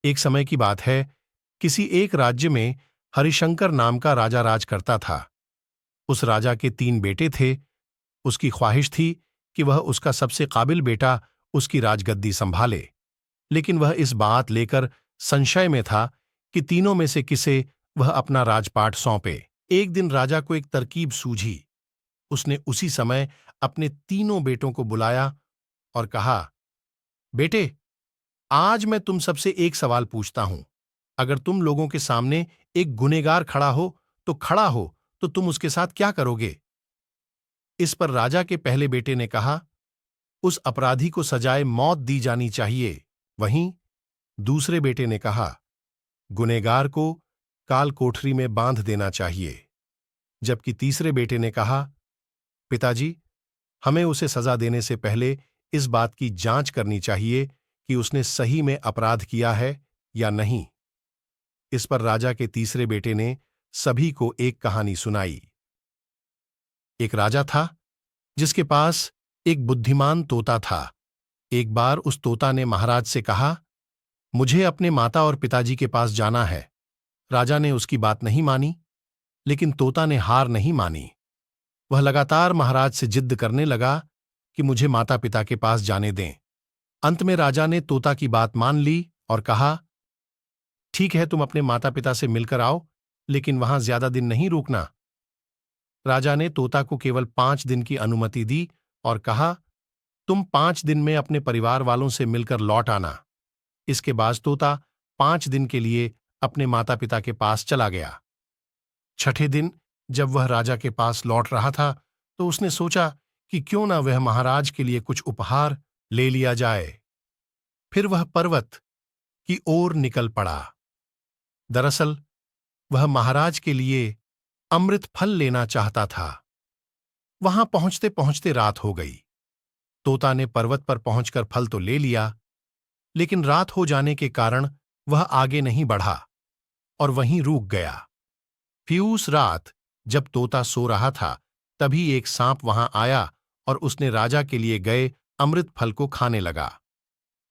एक समय की बात है, किसी एक राज्य में हरिशंकर नाम का राजा राज करता था। उस राजा के 3 बेटे थे। उसकी ख्वाहिश थी कि वह उसका सबसे काबिल बेटा उसकी राजगद्दी संभाले, लेकिन वह इस बात लेकर संशय में था कि तीनों में से किसे वह अपना राजपाट सौंपे। एक दिन राजा को एक तरकीब सूझी। उसने उसी समय अपने तीनों बेटों को बुलाया और कहा, बेटे, आज मैं तुम सबसे एक सवाल पूछता हूं। अगर तुम लोगों के सामने एक गुनहगार खड़ा हो तो तुम उसके साथ क्या करोगे? इस पर राजा के पहले बेटे ने कहा, उस अपराधी को सजाए मौत दी जानी चाहिए। वहीं दूसरे बेटे ने कहा, गुनहगार को काल कोठरी में बांध देना चाहिए। जबकि तीसरे बेटे ने कहा, पिताजी, हमें उसे सजा देने से पहले इस बात की जांच करनी चाहिए कि उसने सही में अपराध किया है या नहीं। इस पर राजा के तीसरे बेटे ने सभी को एक कहानी सुनाई। एक राजा था जिसके पास एक बुद्धिमान तोता था। एक बार उस तोता ने महाराज से कहा, मुझे अपने माता और पिताजी के पास जाना है। राजा ने उसकी बात नहीं मानी, लेकिन तोता ने हार नहीं मानी। वह लगातार महाराज से जिद्द करने लगा कि मुझे माता पिता के पास जाने दें। अंत में राजा ने तोता की बात मान ली और कहा, ठीक है, तुम अपने माता पिता से मिलकर आओ, लेकिन वहां ज्यादा दिन नहीं रुकना। राजा ने तोता को केवल 5 दिन की अनुमति दी और कहा, तुम 5 दिन में अपने परिवार वालों से मिलकर लौट आना। इसके बाद तोता 5 दिन के लिए अपने माता पिता के पास चला गया। छठे दिन जब वह राजा के पास लौट रहा था तो उसने सोचा कि क्यों ना वह महाराज के लिए कुछ उपहार ले लिया जाए। फिर वह पर्वत की ओर निकल पड़ा। दरअसल वह महाराज के लिए अमृत फल लेना चाहता था। वहां पहुंचते पहुंचते रात हो गई। तोता ने पर्वत पर पहुंचकर फल तो ले लिया, लेकिन रात हो जाने के कारण वह आगे नहीं बढ़ा और वहीं रुक गया। फिर उस रात जब तोता सो रहा था, तभी एक सांप वहां आया और उसने राजा के लिए गए अमृत फल को खाने लगा।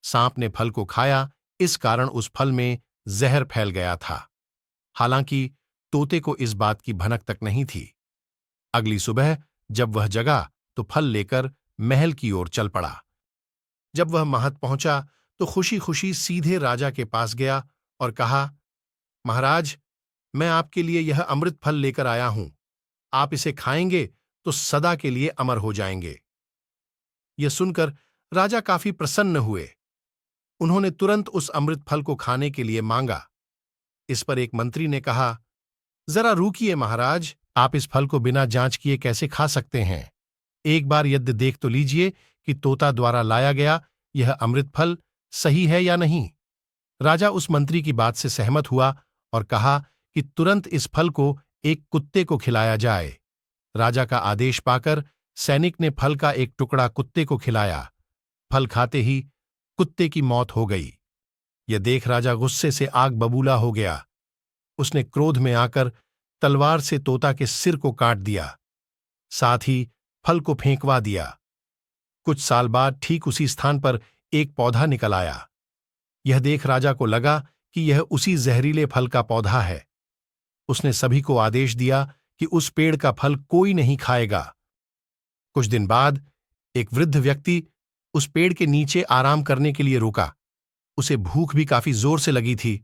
सांप ने फल को खाया, इस कारण उस फल में जहर फैल गया था। हालांकि तोते को इस बात की भनक तक नहीं थी। अगली सुबह जब वह जगा तो फल लेकर महल की ओर चल पड़ा। जब वह महल पहुंचा तो खुशी खुशी सीधे राजा के पास गया और कहा, महाराज, मैं आपके लिए यह अमृत फल लेकर आया हूं। आप इसे खाएंगे तो सदा के लिए अमर हो जाएंगे। यह सुनकर राजा काफी प्रसन्न हुए। उन्होंने तुरंत उस अमृत फल को खाने के लिए मांगा। इस पर एक मंत्री ने कहा, जरा रुकिए महाराज, आप इस फल को बिना जांच किए कैसे खा सकते हैं? एक बार यद्य देख तो लीजिए कि तोता द्वारा लाया गया यह अमृत फल सही है या नहीं। राजा उस मंत्री की बात से सहमत हुआ और कहा कि तुरंत इस फल को एक कुत्ते को खिलाया जाए। राजा का आदेश पाकर सैनिक ने फल का एक टुकड़ा कुत्ते को खिलाया। फल खाते ही कुत्ते की मौत हो गई। यह देख राजा गुस्से से आग बबूला हो गया। उसने क्रोध में आकर तलवार से तोता के सिर को काट दिया, साथ ही फल को फेंकवा दिया। कुछ साल बाद ठीक उसी स्थान पर एक पौधा निकल आया। यह देख राजा को लगा कि यह उसी जहरीले फल का पौधा है। उसने सभी को आदेश दिया कि उस पेड़ का फल कोई नहीं खाएगा। कुछ दिन बाद एक वृद्ध व्यक्ति उस पेड़ के नीचे आराम करने के लिए रुका। उसे भूख भी काफी जोर से लगी थी।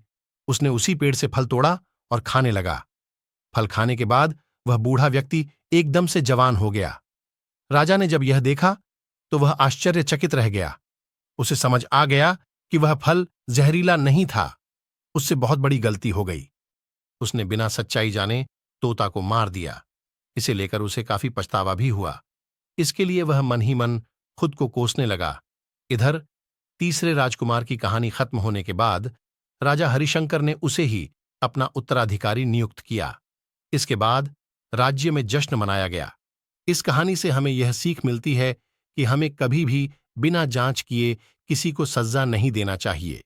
उसने उसी पेड़ से फल तोड़ा और खाने लगा। फल खाने के बाद वह बूढ़ा व्यक्ति एकदम से जवान हो गया। राजा ने जब यह देखा तो वह आश्चर्यचकित रह गया। उसे समझ आ गया कि वह फल जहरीला नहीं था। उससे बहुत बड़ी गलती हो गई। उसने बिना सच्चाई जाने तोता को मार दिया। इसे लेकर उसे काफी पछतावा भी हुआ। इसके लिए वह मन ही मन खुद को कोसने लगा। इधर तीसरे राजकुमार की कहानी खत्म होने के बाद राजा हरिशंकर ने उसे ही अपना उत्तराधिकारी नियुक्त किया। इसके बाद राज्य में जश्न मनाया गया। इस कहानी से हमें यह सीख मिलती है कि हमें कभी भी बिना जांच किए किसी को सजा नहीं देना चाहिए।